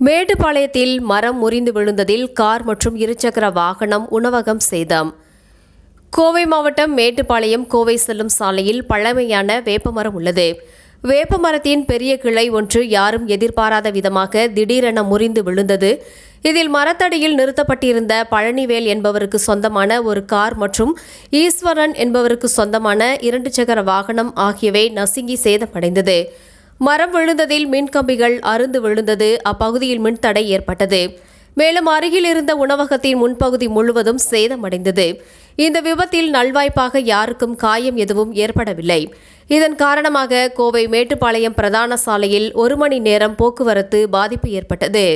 மேட்டுப்பாளையத்தில் மரம் முறிந்து விழுந்ததில் கார் மற்றும் இருசக்கர வாகனம் உணவகம் சேதம். கோவை மாவட்டம் மேட்டுப்பாளையம் கோவை செல்லும் சாலையில் பழமையான வேப்பமரம் உள்ளது. வேப்பமரத்தின் பெரிய கிளை ஒன்று யாரும் எதிர்பாராத விதமாக திடீரென முறிந்து விழுந்தது. இதில் மரத்தடியில் நிறுத்தப்பட்டிருந்த பழனிவேல் என்பவருக்கு சொந்தமான ஒரு கார் மற்றும் ஈஸ்வரன் என்பவருக்கு சொந்தமான 2 சக்கர வாகனம் ஆகியவை நசுங்கி சேதமடைந்தது. மரம் விழுந்ததில் மின்கம்பிகள் அறுந்து விழுந்தது. அப்பகுதியில் மின்தடை ஏற்பட்டது. மேலும் அருகில் இருந்த உணவகத்தின் முன்பகுதி முழுவதும் சேதமடைந்தது. இந்த விபத்தில் நல்வாய்ப்பாக யாருக்கும் காயம் எதுவும் ஏற்படவில்லை. இதன் காரணமாக கோவை மேட்டுப்பாளையம் பிரதான சாலையில் 1 மணி நேரம் போக்குவரத்து பாதிப்பு ஏற்பட்டது.